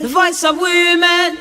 The voice of women,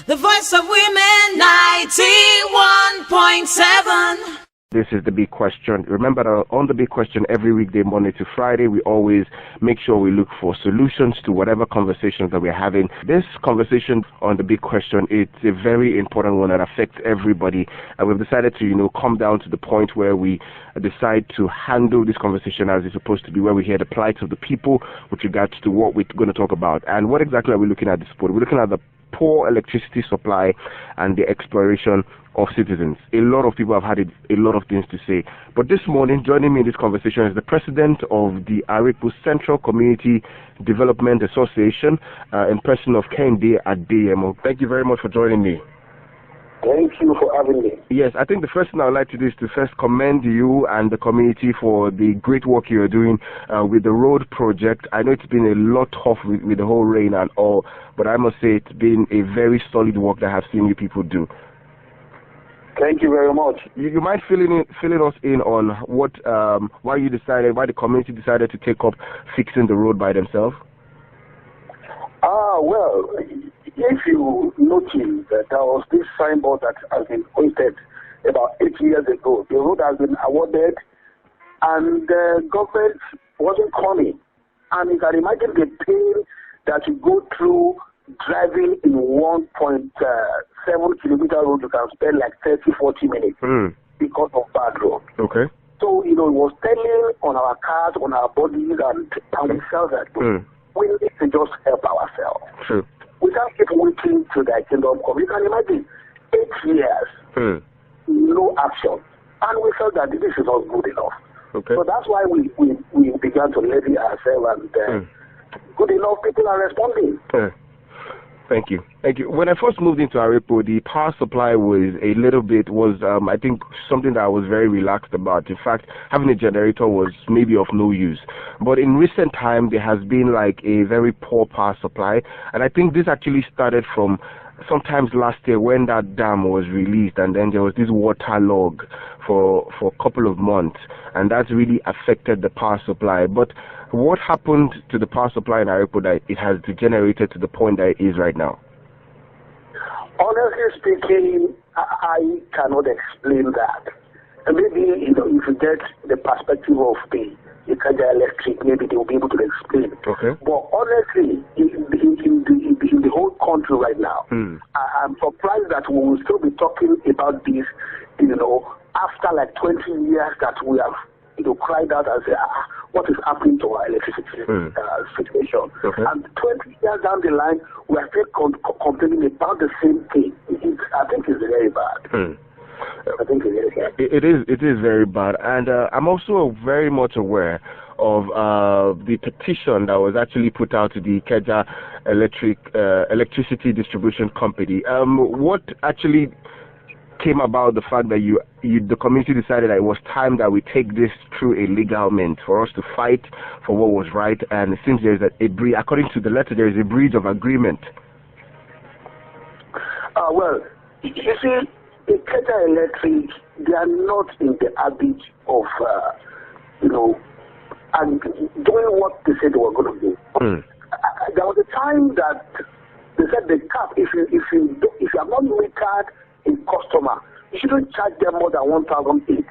the voice of women, 91.7. This is The Big Question. Remember that on The Big Question, every weekday, Monday to Friday, we always make sure we look for solutions to whatever conversations that we're having. This conversation on The Big Question, it's a very important one that affects everybody. And we've decided to, come down to the point where we decide to handle this conversation as it's supposed to be, where we hear the plight of the people with regards to what we're going to talk about. And what exactly are we looking at this point? We're looking at the poor electricity supply and the exploration of citizens. A lot of people have had a lot of things to say. But this morning, joining me in this conversation is the president of the Arepo Central Community Development Association, in person of Kende Adeyemo. Thank you very much for joining me. Thank you for having me. Yes, I think the first thing I would like to do is to first commend you and the community for the great work you are doing with the road project. I know it's been a lot tough with the whole rain and all, but I must say it's been a very solid work that I have seen you people do. Thank you very much. You mind filling us in on what, why the community decided to take up fixing the road by themselves? Well, if you notice that there was this signboard that has been posted about 8 years ago, the road has been awarded and the government wasn't coming. And you can imagine the pain that you go through driving in 1.7 kilometer road. You can spend like 30-40 minutes because of bad road. Okay. So, it was telling on our cars, on our bodies, and we felt that we need to just help ourselves. Sure. We can't keep waiting to the kingdom come. You can imagine 8 years, no action. And we felt that this is not good enough. Okay. So that's why we began to levy ourselves, and good enough people are responding. Thank you. When I first moved into Arepo, the power supply was I think, something that I was very relaxed about. In fact, having a generator was maybe of no use. But in recent time, there has been like a very poor power supply. And I think this actually started from sometimes last year when that dam was released, and then there was this water log for a couple of months. And that's really affected the power supply. But what happened to the power supply in Arepo that it has degenerated to the point that it is right now? Honestly speaking, I cannot explain that. And maybe, if you get the perspective of the Ikeja Electric, maybe they will be able to explain. Okay. But honestly, in the whole country right now, I'm surprised that we will still be talking about this, after like 20 years that we have, cried out and said, what is happening to our electricity situation? Okay. And 20 years down the line, we are still complaining about the same thing. I think it's very bad. I think it's very bad. It is very bad. And I'm also very much aware of the petition that was actually put out to the Ikeja Electricity Distribution Company. What actually came about the fact that the community decided that it was time that we take this through a legal means for us to fight for what was right, and since there's according to the letter, there is a breach of agreement. Well, you see, the Ikeja Electric, they are not in the habit of, and doing what they said they were going to do. There was a time that they said the cap, if you are not metered a customer, you shouldn't charge them more than 1,008.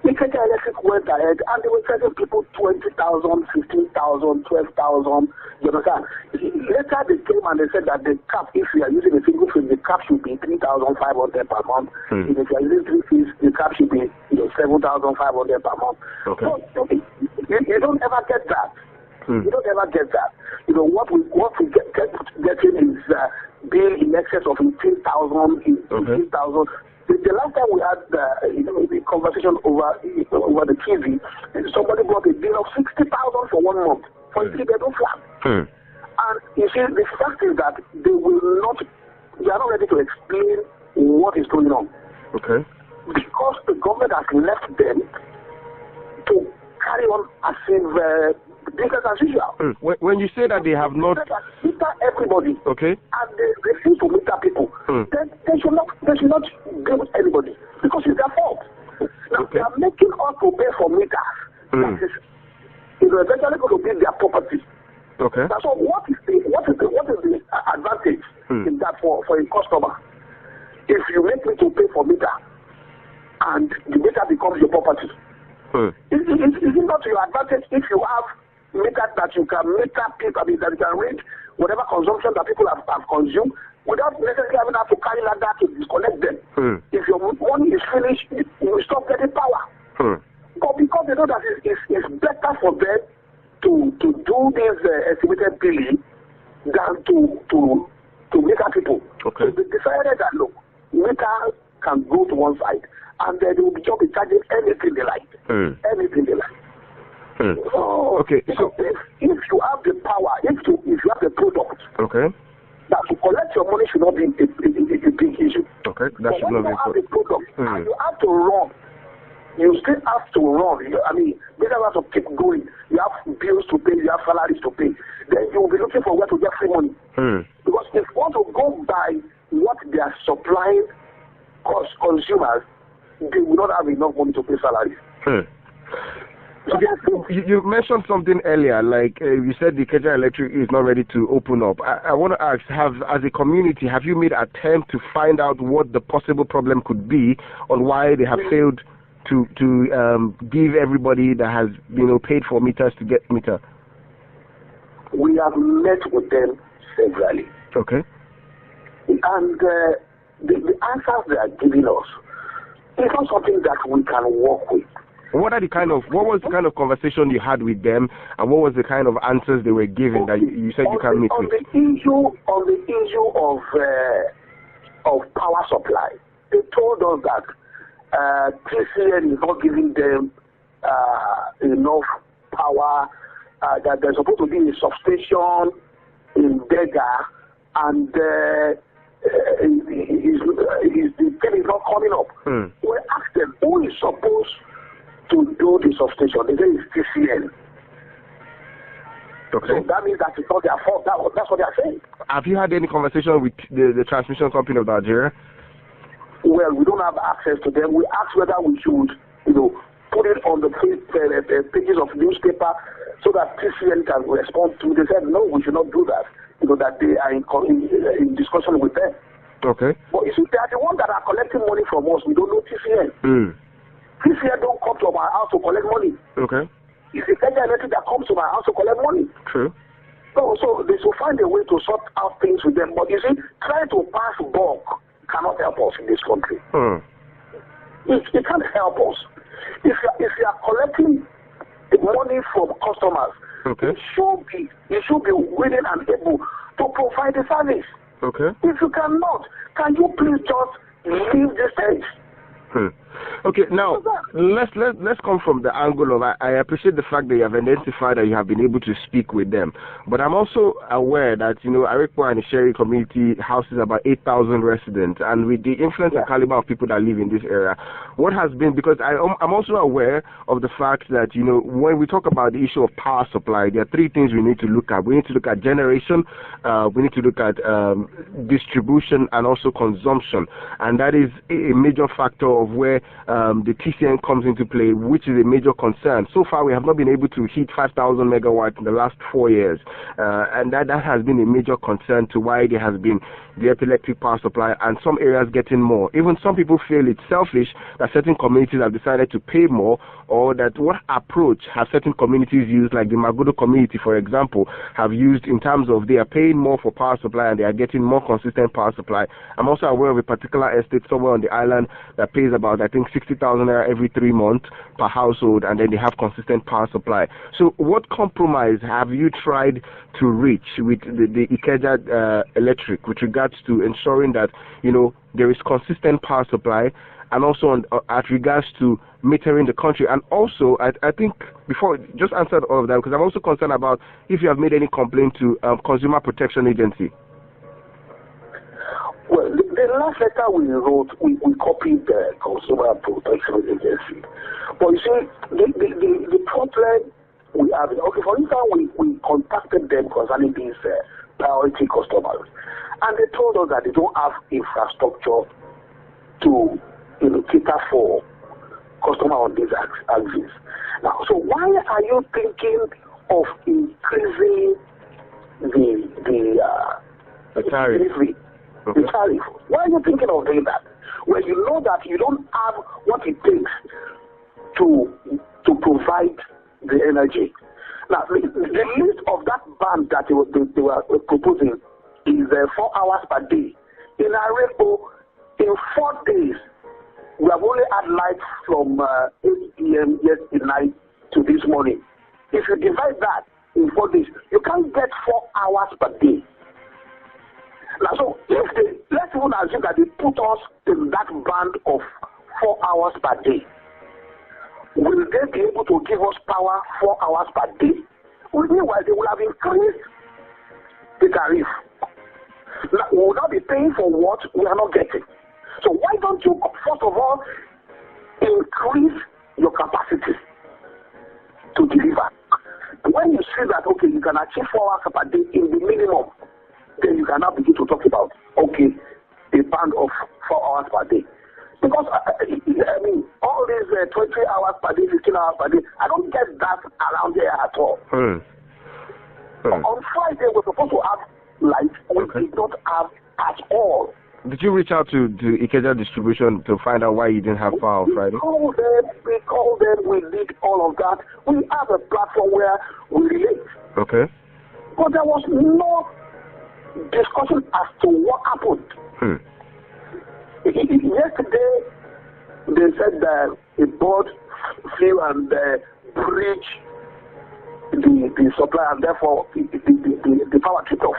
Ikeja Electric went ahead and they were charging people 20,000, 15,000, 12,000. You understand? Later they came and they said that the cap, if you are using a single phase, the cap should be 3,500 per month. If you are using three phase, the cap should be 7,500 per month. Okay. So, you don't ever get that. You don't ever get that. What we getting is bill in excess of 15,000, 15,000. The last time we had the conversation over the TV, somebody brought a bill of 60,000 for 1 month for a 3-bedroom flat. And you see, the fact is that they are not ready to explain what is going on. Okay. Because the government has left them to carry on as if business as usual. When you say that they have not meter everybody, okay, and they refuse to meter people, then they should not deal with anybody because it's their fault. Now they are making us to pay for meters. That is, eventually going to be their property. Okay. So what is the a customer. If you make me to pay for meter, and the meter becomes your property, is it not to your advantage if you have meter that you can meter people, that you can read whatever consumption that people have consumed without necessarily having to carry ladder to disconnect them? If your money is finished, you will stop getting power. But because they know that it's better for them to do this estimated billing than to meter people. Okay. So they decided that look, meter can go to one side, and they will be just charging anything they like. Anything they like. So, okay. So if you have the power, if you have the product, okay, that to collect your money should not be a big issue. Okay, that but should when not you have be the product, and you have to run. You still have to run. I mean, business has to keep going. You have bills to pay. You have salaries to pay. Then you will be looking for where to get free money. Because if you want to go by what they are supplying consumers, they will not have enough money to pay salaries. Okay, you mentioned something earlier, like you said the Ikeja Electric is not ready to open up. I want to ask, as a community, have you made an attempt to find out what the possible problem could be on why they have failed to give everybody that has paid for meters to get meter? We have met with them severally. Okay. And the answers they are giving us is not something that we can work with. What was the kind of conversation you had with them, and what was the kind of answers they were giving that you said you can meet with? On the issue of power supply, they told us that TCN is not giving them enough power, that there's supposed to be a substation in Bega, and the thing is not coming up. We asked them, who is supposed to do the substation? They say it's TCN. Okay. So that means that it's not their fault. That's what they are saying. Have you had any conversation with the transmission company of Nigeria? Well, we don't have access to them. We asked whether we should, put it on the pages of newspaper so that TCN can respond to. They said no, we should not do that. That they are in discussion with them. Okay. But you see, they are the ones that are collecting money from us. We don't know TCN. TCN don't come to my house to collect money. Okay. It's the Ikeja Electric that comes to my house to collect money. True. So they should find a way to sort out things with them. But you see, trying to pass bulk cannot help us in this country. It can't help us. If you are collecting money from customers, okay, you should be willing and able to provide the service. Okay. If you cannot, can you please just leave the stage? Okay, now let's come from the angle of I appreciate the fact that you have identified that you have been able to speak with them, but I'm also aware that Arikwa and the Sherry community houses about 8,000 residents, and with the influence and caliber of people that live in this area, what has been, because I'm also aware of the fact that when we talk about the issue of power supply, there are three things we need to look at. We need to look at generation, we need to look at distribution, and also consumption, and that is a major factor of where the TCN comes into play, which is a major concern. So far, we have not been able to hit 5,000 megawatts in the last 4 years, and that has been a major concern to why there has been the electric power supply, and some areas getting more. Even some people feel it's selfish that certain communities have decided to pay more, or that what approach have certain communities used, like the Magodo community, for example, have used in terms of they are paying more for power supply and they are getting more consistent power supply. I'm also aware of a particular estate somewhere on the island that pays about, I think, 60,000 naira every 3 months per household, and then they have consistent power supply. So what compromise have you tried to reach with the Ikeja Electric with regards to ensuring that there is consistent power supply, and also at regards to metering the country? And also, I think, before, just answered all of that, because I'm also concerned about if you have made any complaint to Consumer Protection Agency. Well, the last letter we wrote, we copied the Consumer Protection Agency. But you see, the problem we have, okay, for instance, we contacted them concerning these priority customers, and they told us that they don't have infrastructure to cater for customer on these axes. Now, so why are you thinking of increasing the tariff? the tariff. Why are you thinking of doing that? When you know that you don't have what it takes to provide the energy. Now, the list of that ban that they were proposing is 4 hours per day. In Arepo, in 4 days, we have only had light from 8 p.m. yesterday night to this morning. If you divide that in 4 days, you can't get 4 hours per day. Now, so let's even assume that they put us in that band of 4 hours per day. Will they be able to give us power 4 hours per day? Well, meanwhile, they will have increased the tariff. Now, we will not be paying for what we are not getting. So why don't you, first of all, increase your capacity to deliver? When you see that, okay, you can achieve 4 hours per day in the minimum, then you can now begin to talk about, okay, a band of 4 hours per day. Because, I mean, all these 20 hours per day, 15 hours per day, I don't get that around here at all. On Friday, we're supposed to have light. We did not have at all. Did you reach out to Ikeja Distribution to find out why you didn't have power on Friday? We called them, we did all of that. We have a platform where we relate. Okay. But there was no discussion as to what happened. Yesterday, they said that a board flew and breached the supply, and therefore the power tripped off.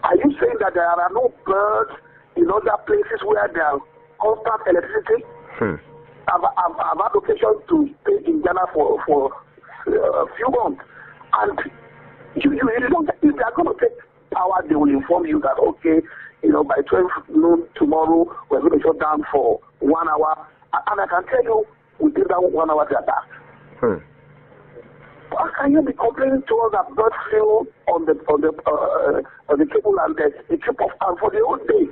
Are you saying that there are no birds in other places where there are constant electricity? I've had occasion to stay in Ghana for a few months, and you don't. If they are going to take power, they will inform you that, okay, by 12 noon tomorrow we're going to shut down for 1 hour, and I can tell you within that 1 hour they are back. How can you be complaining to us that bird flew on the cable and the trip off, and for the whole day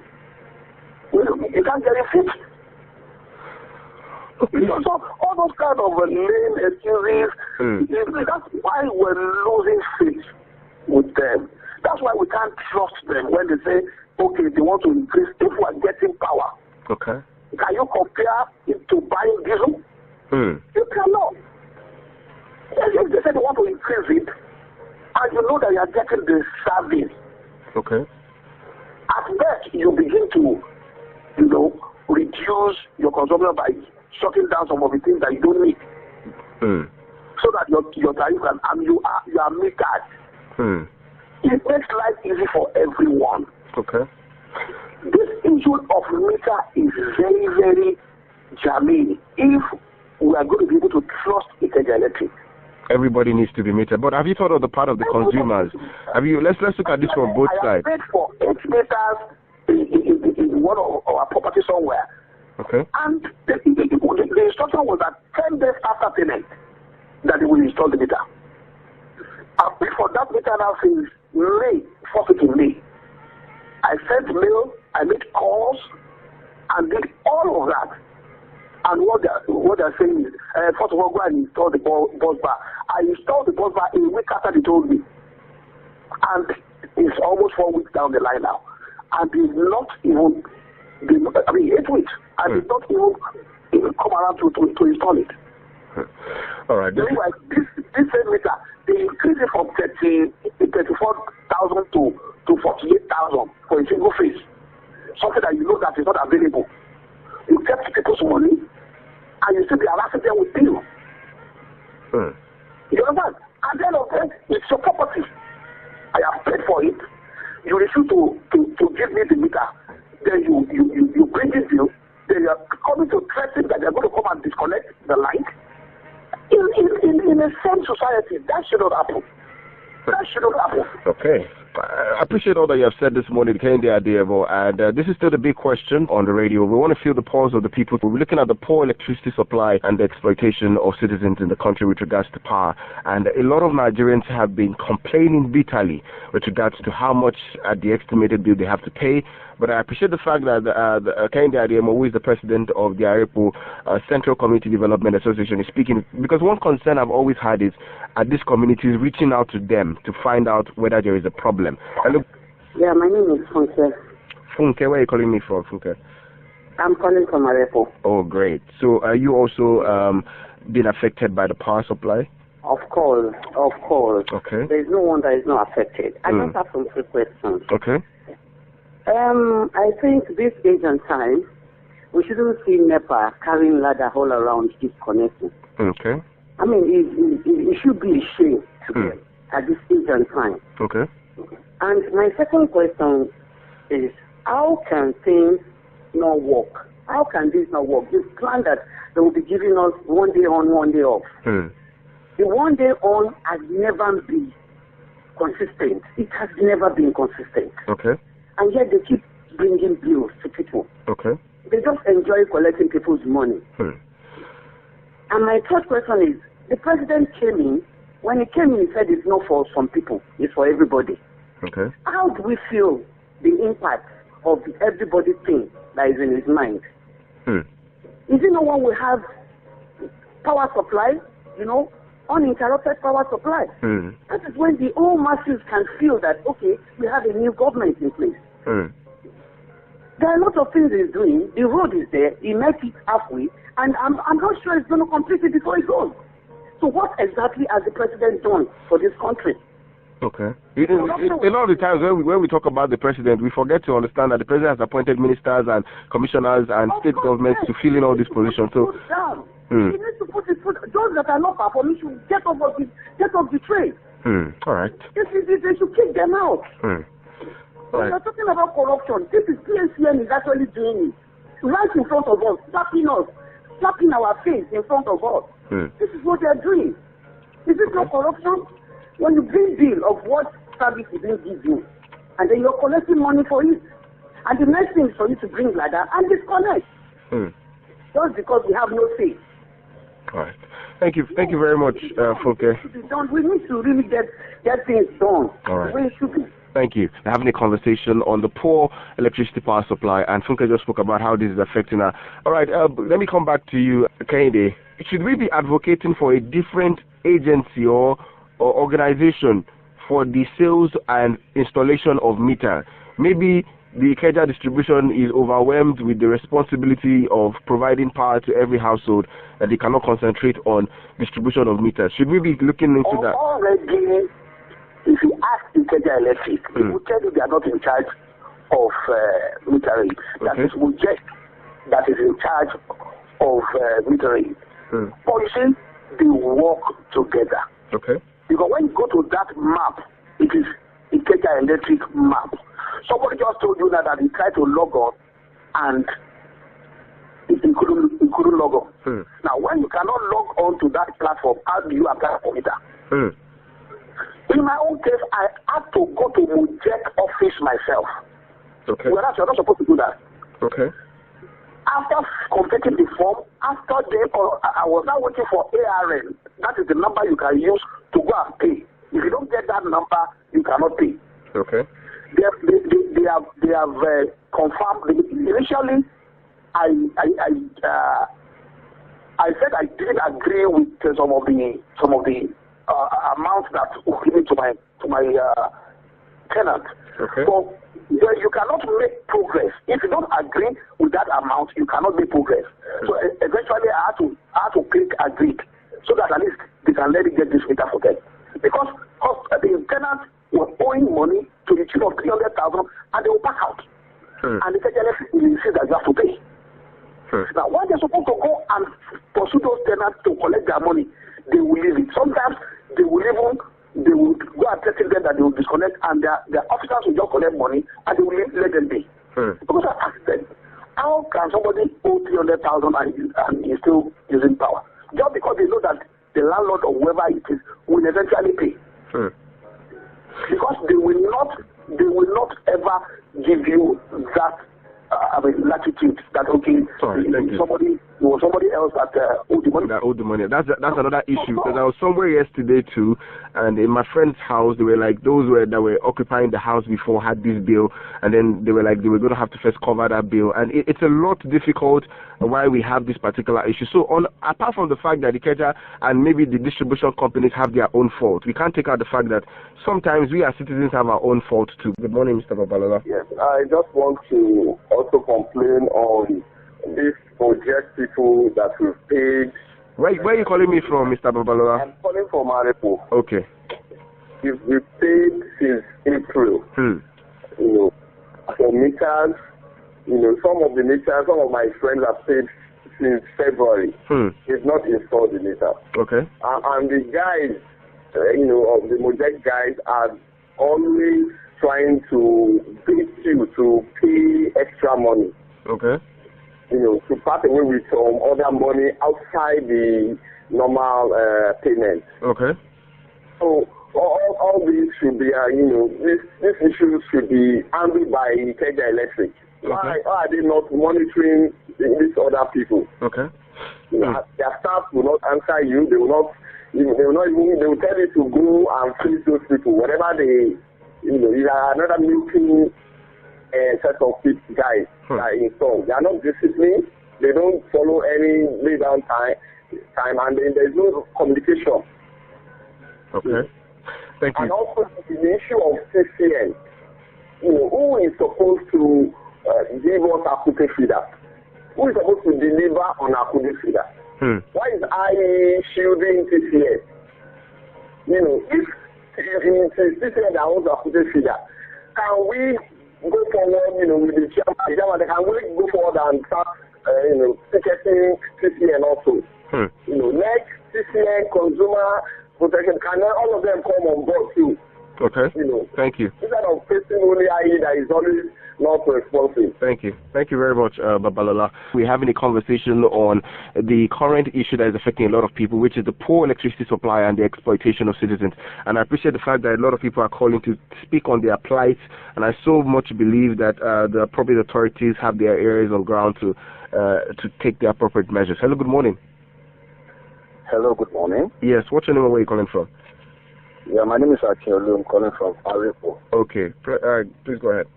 you can't get it fixed? So all those kind of lame excuses, that's why we're losing faith with them. That's why we can't trust them when they say, okay, they want to increase if we're getting power. Okay. Can you compare it to buying diesel? You cannot. If they say they want to increase it, and you know that you are getting the service, at best you begin to, reduce your consumption by shutting down some of the things that you don't need, so that your tariff and you are metered. It makes life easy for everyone. This issue of meter is very, very germane if we are going to be able to trust Ikeja Electric. Everybody needs to be metered. But have you thought of the part of the consumers? Let's look at this from both sides. I paid for 8 meters in one of our property somewhere. And the instruction was that 10 days after payment that they will install the meter. I paid for that meter now since May, 1st week in May. I sent mail, I made calls, and did all of that. And what they're saying is, first of all, go and install the bus bar. I installed the bus bar a week after they told me. And it's almost 4 weeks down the line now. And it's not even, 8 weeks. And it's not even come around to install it. All right. Anyway, this same meter, they increased it from 34,000 to 48,000 for a single phase. Something that you know that is not available. You kept people's money, and you still be harassing them with bill. You understand? At the end of the day, it's your property. I have paid for it. You refuse to give me the meter. Then you bring it bill. Then you are coming to threaten that they're going to come and disconnect the line. In a same society, that should not happen. That should not happen. Okay. I appreciate all that you have said this morning, Kehinde Adeyemo, and this is still the big question on the radio. We want to feel the pulse of the people. We're looking at the poor electricity supply and the exploitation of citizens in the country with regards to power. And a lot of Nigerians have been complaining bitterly with regards to how much at the estimated bill they have to pay. But I appreciate the fact that Kehinde Adeyemo, who is the president of the Arepo Central Community Development Association, is speaking, because one concern I've always had is at these communities reaching out to them to find out whether there is a problem. Yeah, my name is Fonse. Funke, where are you calling me from, Funke? I'm calling from Arepo. Oh, great. So are you also been affected by the power supply? Of course. Okay. There is no one that is not affected. I just have some quick questions. Okay. I think this age and time, we shouldn't see NEPA carrying ladder all around disconnecting. Okay. I mean, it should be a shame to them at this age and time. Okay. And my second question is, how can things not work? How can this not work? This plan that they will be giving us 1 day on, 1 day off. The 1 day on has never been consistent. It has never been consistent. Okay. And yet they keep bringing bills to people. Okay. They just enjoy collecting people's money. And my third question is, the president came in. When he came in, he said it's not for some people, it's for everybody. Okay. How do we feel the impact of the everybody thing that is in his mind? Is it no one will have power supply, uninterrupted power supply? That is when the whole masses can feel that, okay, we have a new government in place. There are a lot of things he's doing. The road is there. He met it halfway. And I'm not sure he's going to complete it before he goes. So what exactly has the president done for this country? Okay. A lot of the times when we talk about the president, we forget to understand that the president has appointed ministers and commissioners and state governments to fill in all these positions. So he needs to put his foot. Those that are not performing should get off the train. All right. They should kick them out. Right. We're talking about corruption. This is PNCN is actually doing it right in front of us, slapping our face in front of us. This is what they are doing. Is this not corruption? When you bring bill of what service is being given, and then you're collecting money for it, and the next thing is for you to bring ladder and disconnect, just because we have no faith. All right. Thank you very much, Funke. We need to really get things done. All right. The way it should be. Thank you. We're having a conversation on the poor electricity power supply, and Funke just spoke about how this is affecting her. All right, let me come back to you, Kehinde. Should we be advocating for a different agency or organization for the sales and installation of meter? Maybe the Ikeja distribution is overwhelmed with the responsibility of providing power to every household, and they cannot concentrate on distribution of meters. Should we be looking into that? Already, if you ask Ikeja Electric, they will tell you they are not in charge of metering. That is Mujek that is in charge of metering. But you see, they work together. Okay. Because when you go to that map, it is Ikeja Electric map. Somebody just told you that he tried to log on and he couldn't log on. Now, when you cannot log on to that platform, how do you apply for meter? In my own case, I had to go to Mujek office myself. Okay. Whereas you're not supposed to do that. Okay. After completing the form, I was now waiting for ARN. That is the number you can use to go and pay. If you don't get that number, you cannot pay. Okay. They have confirmed. Initially, I said I didn't agree with some of the amounts that were given to my tenant. Okay. So you cannot make progress if you don't agree with that amount. You cannot make progress. So eventually, I had to click agreed so that at least they can let it get this meter for them, because the tenants were owing money to the tune of 300,000 and they will back out. And the KJLF said that you have to pay. Now, when they're supposed to go and pursue those tenants to collect their money, they will leave it. Sometimes they will go and threaten them that they will disconnect, and their officers will just collect money and they will let them pay. Because I asked them, how can somebody owe 300,000 and he's still using power? Just because they know that the landlord or whoever it is will eventually pay. Because they will not ever give you that latitude that somebody It was somebody else that owed the money. That owed the money. That's another issue, because I was somewhere yesterday too, and in my friend's house, they were like, those that were occupying the house before had this bill, and then they were like, they were going to have to first cover that bill, and it's a lot difficult why we have this particular issue. So apart from the fact that the Ikeja and maybe the distribution companies have their own fault, we can't take out the fact that sometimes we as citizens have our own fault too. Good morning, Mr. Babalola. Yes, I just want to also complain on these project people that we've paid. Where are you calling me from, Mr. Babalola? I'm calling from Arepo. Okay. We've paid since April. You know, for meters. You know, some of my friends have paid since February. They've not installed the meter. Okay. And the guys, of the Mojek guys are always trying to beat you to pay extra money. Okay. You know, to part away with some other money outside the normal payment. Okay. So all these should be, these issues should be handled by Ikeja Electric. Okay. Why are they not monitoring these other people? Okay. You know, their staff will not answer you. They will not. They will tell you to go and face those people. Whatever they, you are another milking set of guys that are installed. They are not disciplined. They don't follow any lay down time, and then there is no communication. Okay. Thank you. And also the issue of CCN. Who is supposed to give us Akute feeder? Who is supposed to deliver on Akute feeder? Why is IE shielding TCN? If TCN that owns Akute feeder, can we go forward, with the chairman, can we go forward and start, ticketing TCN also? Next, TCN, consumer protection, can all of them come on board too? Okay. Thank you. Instead of facing only IE that is always not responsive. Thank you. Thank you very much, Babalola. We're having a conversation on the current issue that is affecting a lot of people, which is the poor electricity supply and the exploitation of citizens. And I appreciate the fact that a lot of people are calling to speak on their plight, and I so much believe that the appropriate authorities have their ears on ground to take the appropriate measures. Hello, good morning. Hello, good morning. Yes, what's your name and where are you calling from? Yeah, my name is Akiolu. I'm calling from Arepo. Okay, please go ahead.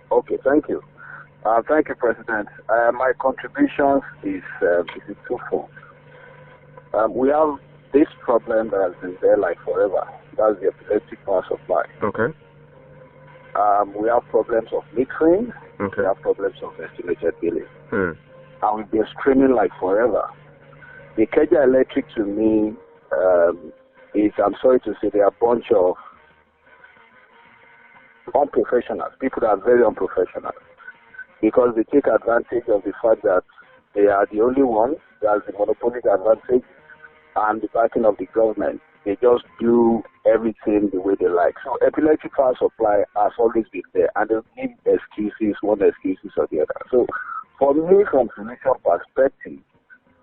Okay, thank you. Thank you, President. My contribution is twofold. We have this problem that has been there like forever. That's the electric power supply. Okay. We have problems of metering. Okay. We have problems of estimated billing. And we've been screaming like forever. The Ikeja Electric to me is, I'm sorry to say, they are a bunch of unprofessionals, people that are very unprofessional, because they take advantage of the fact that they are the only ones that has the monopoly advantage and the backing of the government. They just do everything the way they like. So epileptic power supply has always been there, and they'll give excuses, one excuses or the other. So for me, from solution perspective,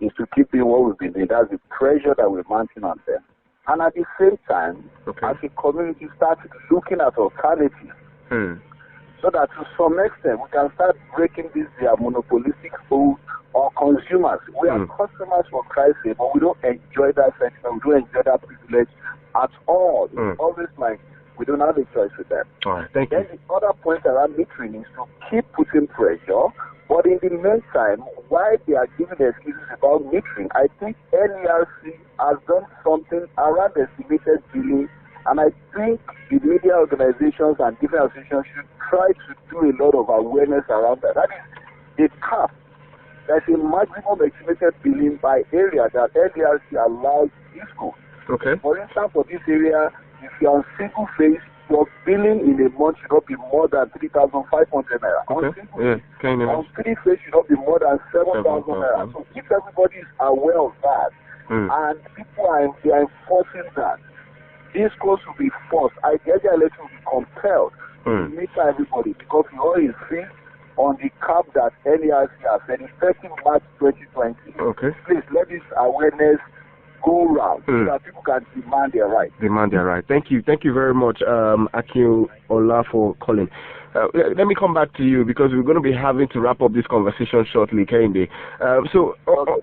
is to keep doing what we've been doing. That's the pressure that we're mounting on them. And at the same time, as a community, start looking at alternatives so that to some extent we can start breaking this their monopolistic hold on consumers. We are customers for Christ's sake, but we don't enjoy that sentiment, we don't enjoy that privilege at all. It's always like we don't have a choice with that. All right, thank you. Then the other point around metering is to keep putting pressure, but in the meantime, while they are giving excuses about metering, I think NERC has done something around estimated billing, and I think the media organizations and different associations should try to do a lot of awareness around that. That is a cap. There's a maximum estimated billing by area that NERC allows disco. Okay. For instance, for this area, if you're on single phase, your billing in a month should not be more than 3,500 naira. Okay. On three phase should not be more than 7,000 naira. So if everybody is aware of that, and people are enforcing that, these costs will be forced. I guess the election will be compelled to meet everybody, because we all insist on the cap that NERC has said, effective March 2020. Okay. Please let this awareness go round so that people can demand their right. Demand their right. Thank you very much, Akin Ola, for calling. Let me come back to you because we're going to be having to wrap up this conversation shortly, Kehinde.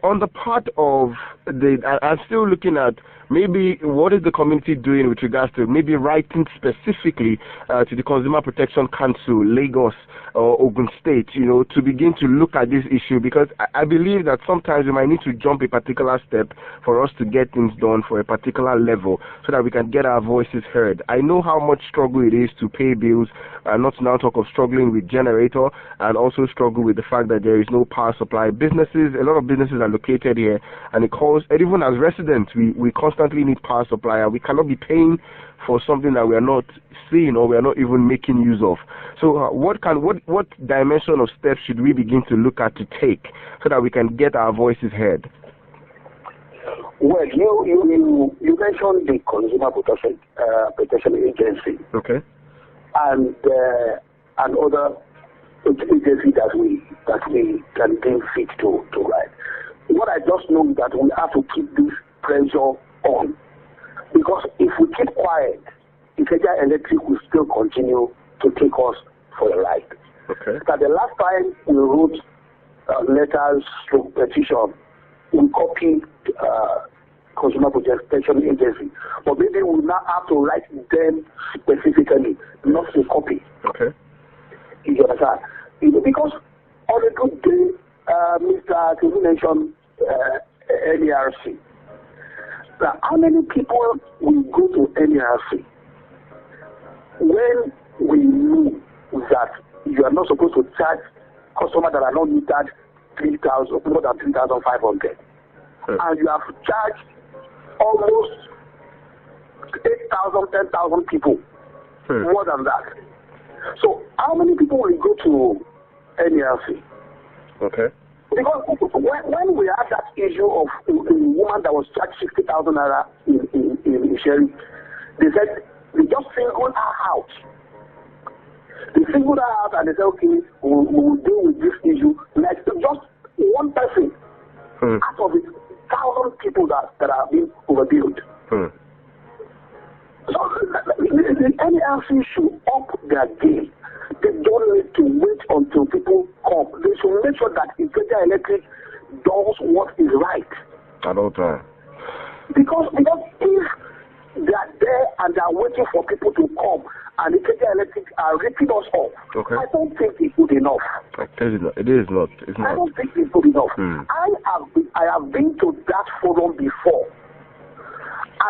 On the part of I'm still looking at maybe what is the community doing with regards to maybe writing specifically to the Consumer Protection Council, Lagos or Ogun State, to begin to look at this issue, because I believe that sometimes we might need to jump a particular step for us to get things done for a particular level so that we can get our voices heard. I know how much struggle it is to pay bills, not to now talk of struggling with generator, and also struggle with the fact that there is no power supply. A lot of businesses are located here, and even as residents, we constantly need power supply, and we cannot be paying for something that we are not seeing or we are not even making use of. So what dimension of steps should we begin to look at to take so that we can get our voices heard? Well, you mentioned the Consumer Protection Agency. Okay. And other agencies that we can deem fit to write. What I just know is that we have to keep this pressure on, because if we keep quiet, Ikeja Electric will still continue to take us for a ride. Okay. That the last time we wrote letters to petition, we copied Consumer Protection Agency, but maybe we now have to write them specifically, not to copy. Okay. You understand? Because on a good day, Mr. Kivu mentioned NERC. Now, how many people will go to NERC when we knew that you are not supposed to charge customers that are not metered more than 3,500, and you have charged almost 8,000, 10,000 people, more than that. So how many people will go to NERC? Okay. Because when we had that issue of a woman that was charged 60,000 naira in sharing, they said they just singled her out. They singled her out and they said, okay, we'll deal with this issue. Like just one person out of it, 1,000 people that are being overbilled. So the NERC should up their game. They don't need to wait until people come. They should make sure that Ikeja Electric does what is right. At all times. Because if they are there and they are waiting for people to come and Ikeja Electric are ripping us off, okay, I don't think it's good enough. It is not. It's not. I don't think it's good enough. I have been to that forum before,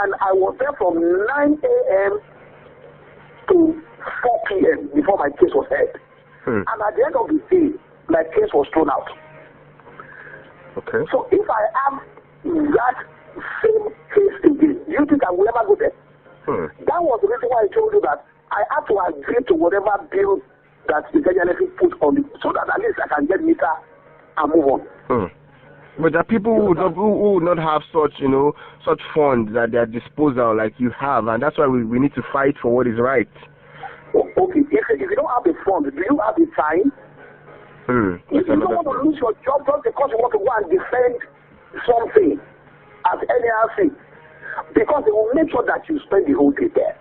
and I was there from 9 a.m. to 4 p.m. before my case was heard. And at the end of the day, my case was thrown out. Okay. So if I have that same case again, do you think I will ever go there? That was the reason why I told you that I had to agree to whatever bill that the Ikeja put on it, so that at least I can get meter and move on. But there are people who would not have such funds at their disposal like you have, and that's why we need to fight for what is right. Okay, if you don't have the funds, do you have the time? If you don't want to lose your job just because you want to go and defend something as NERC, because they will make sure that you spend the whole day there,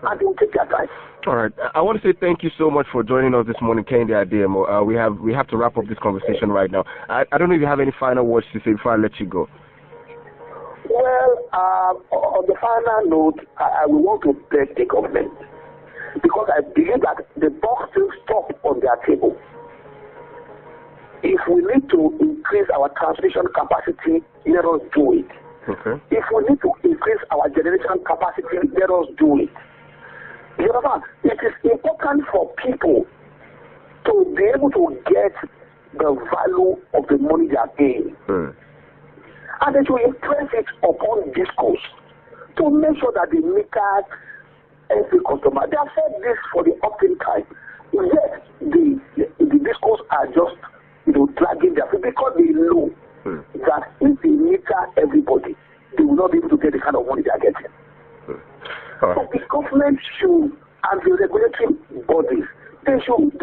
and they will take their time. All right. I want to say thank you so much for joining us this morning, Kehinde Adeyemo. We have to wrap up this conversation right now. I don't know if you have any final words to say before I let you go. Well, on the final note, I will want to beg the government, because I believe that the box still stop on their table. If we need to increase our transmission capacity, let us do it. Okay. If we need to increase our generation capacity, let us do it. You know, it is important for people to be able to get the value of the money they are paying. And they should impress it upon discourse to make sure that they make out every customer. They have said this for the opt-in time, yet the discourse are just dragging their feet, because they know that if they meter everybody, they will not be able to get the kind of money they are getting. So the government should, and the regulatory bodies, they should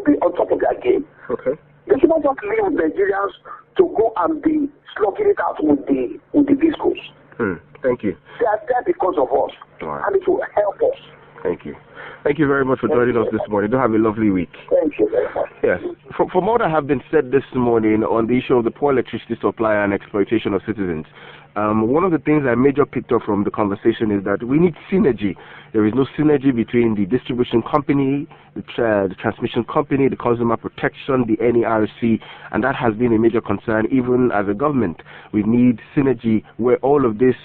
be on top of their game. Okay. They should not just leave Nigerians to go and be slugging it out with the with the discos. Thank you. They are there because of us, and it will help us. Thank you. Thank you very much for joining us this morning. Do have a lovely week. Thank you very much. Yes. From what I have been said this morning on the issue of the poor electricity supply and exploitation of citizens, one of the things I major picked up from the conversation is that we need synergy. There is no synergy between the distribution company, the transmission company, the consumer protection, the NERC, and that has been a major concern even as a government. We need synergy where all of these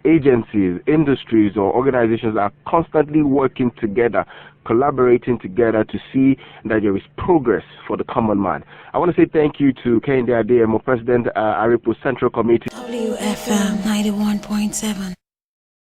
agencies, industries, or organizations are constantly working together, collaborating together to see that there is progress for the common man. I want to say thank you to Kehinde Adeyemo, President, Aripo Central Committee. WFM 91.7.